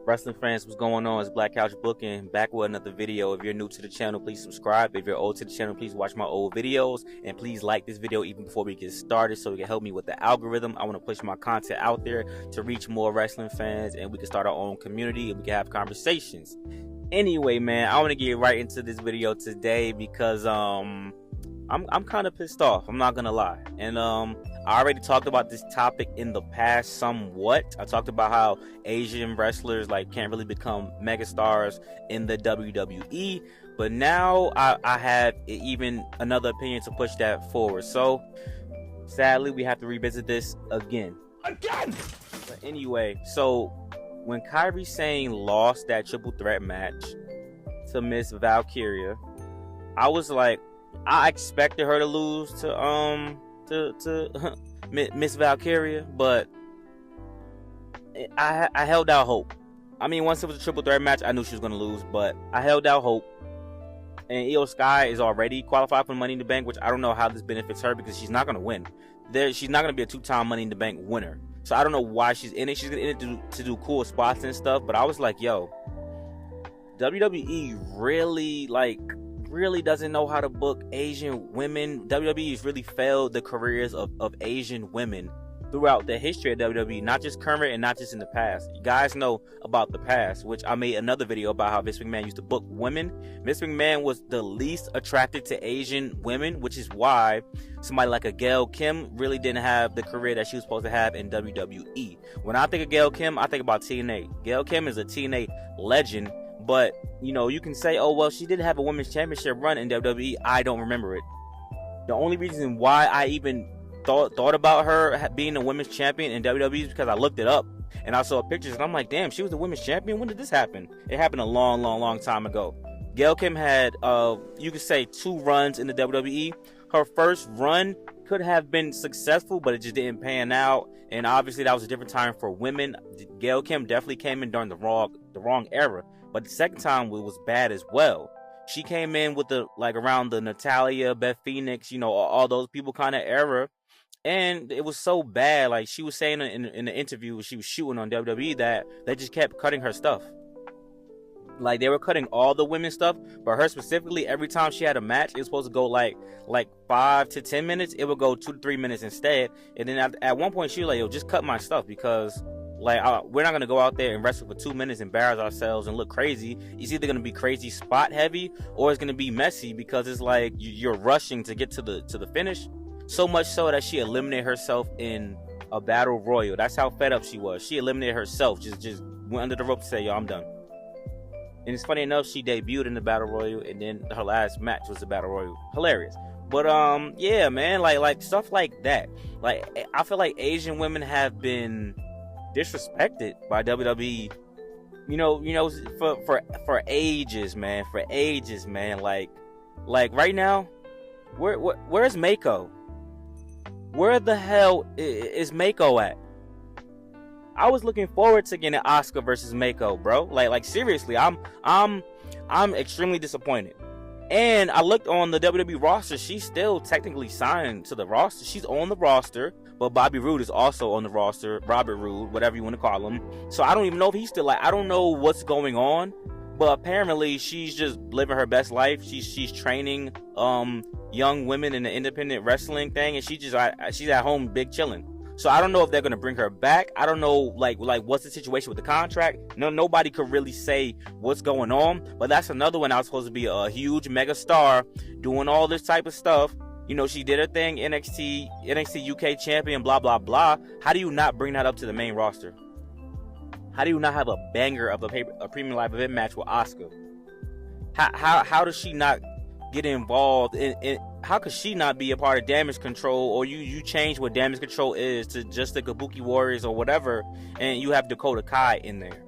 Wrestling fans, what's going on? It's Black Couch Booking, back with another video. If you're new to the channel, please subscribe. If you're old to the channel, please watch my old videos. And please like this video even before we get started so it can help me with the algorithm. I want to push my content out there to reach more wrestling fans, and we can start our own community and we can have conversations. Anyway, man, I want to get right into this video today because I'm kind of pissed off. I'm not gonna lie. And I already talked about this topic in the past somewhat. I talked about how Asian wrestlers can't really become megastars in the WWE, but now I have even another opinion to push that forward. So sadly, we have to revisit this again. But anyway, so when Kairi Sane lost that triple threat match to Miss Valkyria, I was like, I expected her to lose to Miss Valkyria, but I held out hope. I mean, once it was a triple threat match, I knew she was going to lose, but I held out hope. And Io Sky is already qualified for Money in the Bank, which I don't know how this benefits her because she's not going to win. She's not going to be a two-time Money in the Bank winner. So I don't know why she's in it. She's in it to do cool spots and stuff, but I was like, yo, WWE really doesn't know how to book Asian women. WWE has really failed the careers of Asian women throughout the history of WWE, not just current and not just in the past. You guys know about the past, which I made another video about how Vince McMahon used to book women. Vince McMahon was the least attracted to Asian women, which is why somebody like a Gail Kim really didn't have the career that she was supposed to have in WWE. When I think of Gail Kim, I think about TNA. Gail Kim is a TNA legend. But, you know, you can say, oh, well, she did have a women's championship run in WWE. I don't remember it. The only reason why I even thought about her being a women's champion in WWE is because I looked it up and I saw pictures and I'm like, damn, she was the women's champion? When did this happen? It happened a long time ago. Gail Kim had, you could say, 2 runs in the WWE. Her first run could have been successful, but it just didn't pan out. And obviously that was a different time for women. Gail Kim definitely came in during the wrong era. But the second time it was bad as well. She came in with around the Natalia, Beth Phoenix, you know, all those people kind of era. And it was so bad. Like she was saying in the interview when she was shooting on WWE that they just kept cutting her stuff. Like they were cutting all the women's stuff, but her specifically, every time she had a match, it was supposed to go like 5 to 10 minutes. It would go 2 to 3 minutes instead. And then at one point she was like, yo, just cut my stuff because we're not going to go out there and wrestle for 2 minutes, embarrass ourselves and look crazy. It's either going to be crazy spot heavy or it's going to be messy because it's like you're rushing to get to the finish. So much so that she eliminated herself in a battle royal. That's how fed up she was. She eliminated herself. Just went under the rope to say, yo, I'm done. And it's funny enough, she debuted in the battle royal and then her last match was the battle royal. Hilarious. But yeah, man, like stuff like that. Like I feel like Asian women have been disrespected by WWE, you know, for ages, man. Like right now, where's Mako? Where the hell is Mako at? I was looking forward to getting Asuka versus Mako, bro. Like seriously, I'm extremely disappointed. And I looked on the WWE roster. She's still technically signed to the roster. She's on the roster, but Bobby Roode is also on the roster. Robert Roode, whatever you want to call him. So I don't even know if he's still I don't know what's going on. But apparently she's just living her best life. She's training young women in the independent wrestling thing, and she's at home big chilling. So I don't know if they're gonna bring her back. I don't know like what's the situation with the contract. Nobody could really say what's going on. But that's another one. I was supposed to be a huge mega star doing all this type of stuff. You know, she did her thing, NXT UK champion, blah blah blah. How do you not bring that up to the main roster? How do you not have a banger of a premium live event match with Asuka? How does she not get involved in how could she not be a part of Damage Control, or you change what Damage Control is to just the Kabuki Warriors or whatever, and you have Dakota Kai in there?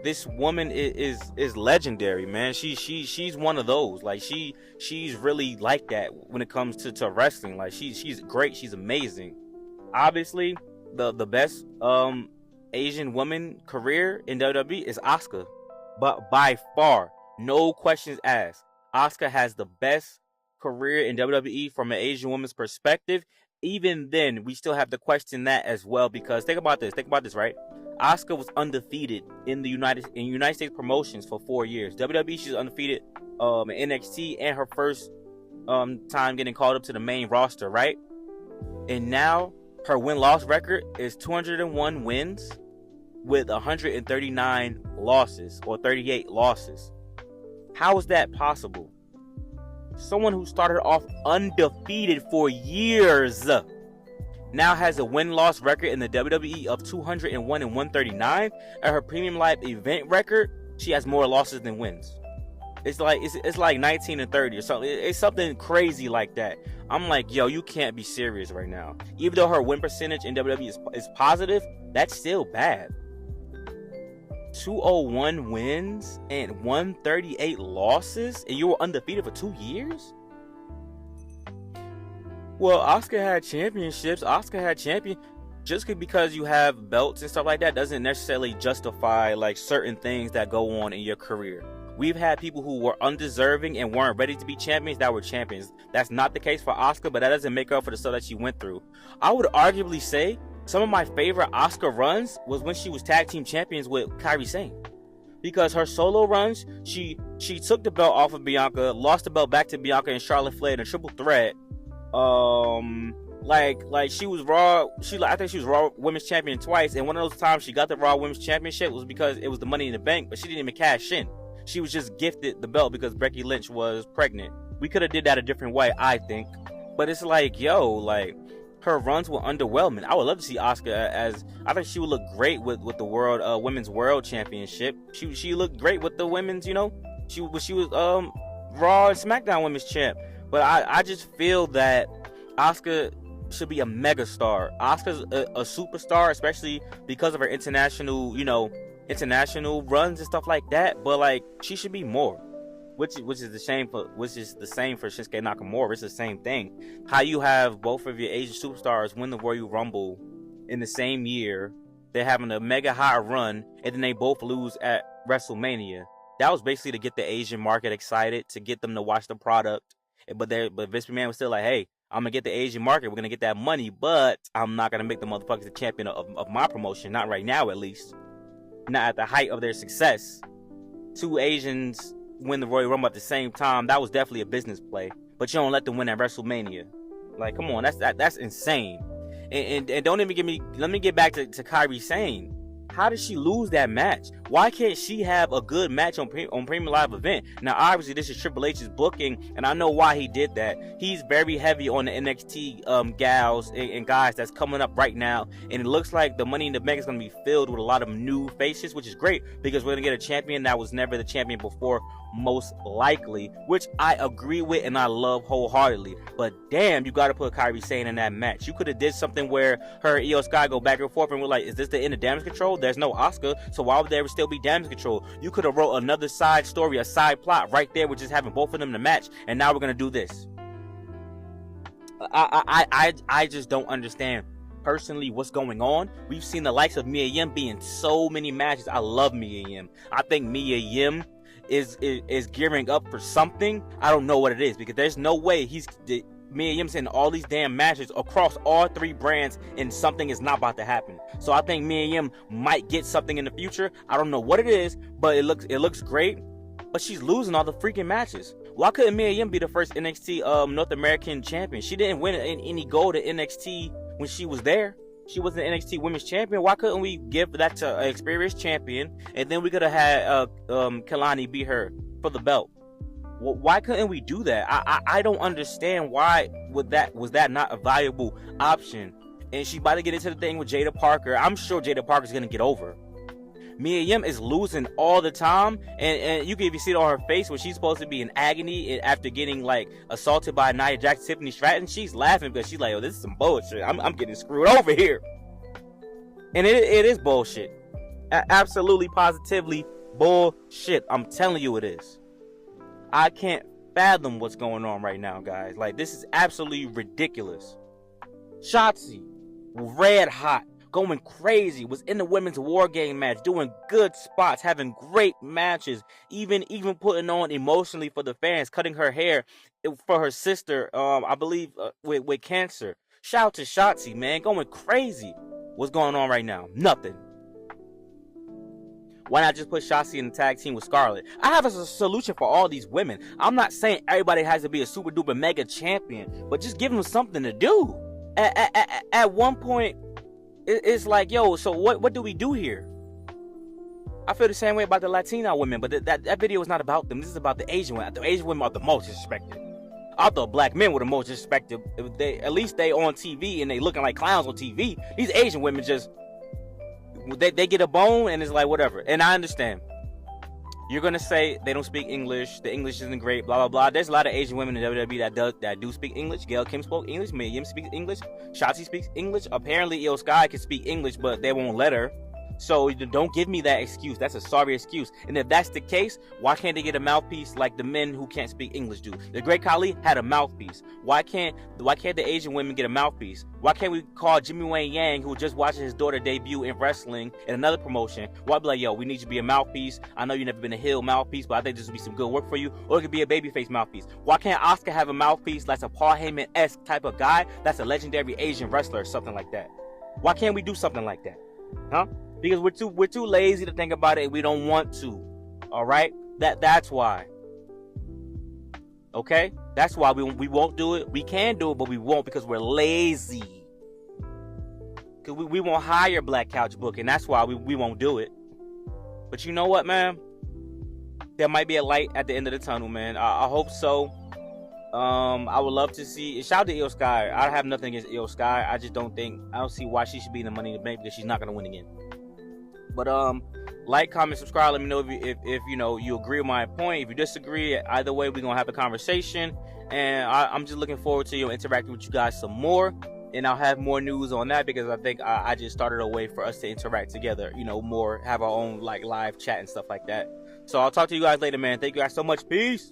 This woman is legendary, man. She's one of those. Like she's really like that when it comes to wrestling. Like she's great. She's amazing. Obviously, the best Asian woman career in WWE is Asuka, but by far, no questions asked, Asuka has the best career in WWE from an Asian woman's perspective. Even then, we still have to question that as well, because think about this, right? Asuka was undefeated in the United States promotions for 4 years. WWE, she's undefeated in NXT, and her first time getting called up to the main roster, right? And now her win-loss record is 201 wins with 139 losses, or 38 losses. How is that possible? Someone who started off undefeated for years now has a win-loss record in the WWE of 201 and 139. At her Premium Live event record, she has more losses than wins. It's like 19 and 30 or something. It's something crazy like that. I'm like, yo, you can't be serious right now. Even though her win percentage in WWE is positive, that's still bad. 201 wins and 138 losses, and you were undefeated for 2 years? Well, Asuka had championships. Just because you have belts and stuff like that doesn't necessarily justify like certain things that go on in your career. We've had people who were undeserving and weren't ready to be champions that were champions. That's not the case for Asuka, but that doesn't make up for the stuff that she went through. I would arguably say some of my favorite Asuka runs was when she was tag team champions with Kairi Sane. Because her solo runs, she took the belt off of Bianca, lost the belt back to Bianca and Charlotte Flair in a triple threat. Like she was Raw. I think she was Raw Women's Champion twice, and one of those times she got the Raw Women's Championship was because it was the Money in the Bank, but she didn't even cash in. She was just gifted the belt because Becky Lynch was pregnant. We could have did that a different way, I think. But it's like, yo, like her runs were underwhelming. I would love to see Asuka as. I think she would look great with the World Women's World Championship. She looked great with the women's. You know, she was Raw and SmackDown Women's Champ. But I just feel that Asuka should be a megastar. Asuka's a superstar, especially because of her international runs and stuff like that. But like, she should be more, which is the same for Shinsuke Nakamura. It's the same thing. How you have both of your Asian superstars win the Royal Rumble in the same year, they're having a mega high run, and then they both lose at WrestleMania. That was basically to get the Asian market excited, to get them to watch the product. But Vince McMahon was still like, hey, I'm gonna get the Asian market, we're gonna get that money, but I'm not gonna make the motherfuckers the champion of my promotion, not right now at least. Not at the height of their success. Two Asians win the Royal Rumble at the same time. That was definitely a business play. But you don't let them win at WrestleMania. Like, come on, that's insane. And don't even let me get back to Kairi Sane. How did she lose that match? Why can't she have a good match on Premium Live event? Now, obviously, this is Triple H's booking, and I know why he did that. He's very heavy on the NXT gals and guys that's coming up right now, and it looks like the Money in the Bank is going to be filled with a lot of new faces, which is great, because we're going to get a champion that was never the champion before, most likely, which I agree with and I love wholeheartedly. But damn, you got to put Kairi Sane in that match. You could have did something where her and Io Sky go back and forth, and we're like, is this the end of Damage Control? There's no Asuka, so why would there still be Damage Control? You could have wrote another side story, a side plot right there, with just having both of them in the match, and now we're gonna do this. I just don't understand personally what's going on. We've seen the likes of Mia Yim be in so many matches. I love Mia Yim. I think Mia Yim is gearing up for something. I don't know what it is, because there's no way Mia Yim's in all these damn matches across all three brands, and something is not about to happen. So I think Mia Yim might get something in the future. I don't know what it is, but it looks great. But she's losing all the freaking matches. Why couldn't Mia Yim be the first NXT North American champion? She didn't win any gold at NXT when she was there. She was an NXT Women's Champion. Why couldn't we give that to an experienced champion, and then we could have had Kalani beat her for the belt? Why couldn't we do that? I don't understand why was that not a valuable option. And she's about to get into the thing with Jada Parker. I'm sure Jada Parker's gonna get over. Mia Yim is losing all the time, and you can even see it on her face when she's supposed to be in agony after getting like assaulted by Nia Jax, Tiffany Stratton. She's laughing because she's like, "Oh, this is some bullshit. I'm getting screwed over here," and it is bullshit. Absolutely, positively bullshit. I'm telling you, it is. I can't fathom what's going on right now, guys. Like, this is absolutely ridiculous. Shotzi, red hot, going crazy, was in the women's war game match, doing good spots, having great matches, even putting on emotionally for the fans, cutting her hair for her sister, I believe, with cancer. Shout out to Shotzi, man, going crazy. What's going on right now? Nothing. Why not just put Shotzi in the tag team with Scarlett? I have a solution for all these women. I'm not saying everybody has to be a super duper mega champion, but just give them something to do. At one point, it's like, yo, so what do we do here? I feel the same way about the Latina women, but that video is not about them. This is about the Asian women. The Asian women are the most disrespected. I thought black men were the most disrespected. At least they on TV and they looking like clowns on TV. These Asian women just, they get a bone and it's like whatever. And I understand. You're gonna say they don't speak English. The English isn't great. Blah blah blah. There's a lot of Asian women in WWE that do speak English. Gail Kim spoke English. Mia Yim speaks English. Shotzi speaks English. Apparently, Io Sky can speak English, but they won't let her. So don't give me that excuse. That's a sorry excuse. And if that's the case, why can't they get a mouthpiece like the men who can't speak English do? The Great Khali had a mouthpiece. Why can't the Asian women get a mouthpiece? Why can't we call Jimmy Wayne Yang, who just watched his daughter debut in wrestling in another promotion? Why be like, yo, we need you to be a mouthpiece. I know you've never been a heel mouthpiece, but I think this would be some good work for you. Or it could be a babyface mouthpiece. Why can't Asuka have a mouthpiece that's a Paul Heyman-esque type of guy that's a legendary Asian wrestler or something like that? Why can't we do something like that? Huh? Because we're too lazy to think about it and we don't want to. Alright? That's why. Okay? That's why we won't do it. We can do it, but we won't because we're lazy. Because we won't hire Black Couch Booking. That's why we won't do it. But you know what, man? There might be a light at the end of the tunnel, man. I hope so. I would love to see. Shout out to Io Sky. I have nothing against Io Sky. I don't see why she should be in the Money in the Bank because she's not gonna win again. But like, comment, subscribe. Let me know if you know you agree with my point. If you disagree, either way, we're gonna have a conversation. And I'm just looking forward to interacting with you guys some more. And I'll have more news on that because I think I just started a way for us to interact together. More, have our own like live chat and stuff like that. So I'll talk to you guys later, man. Thank you guys so much. Peace.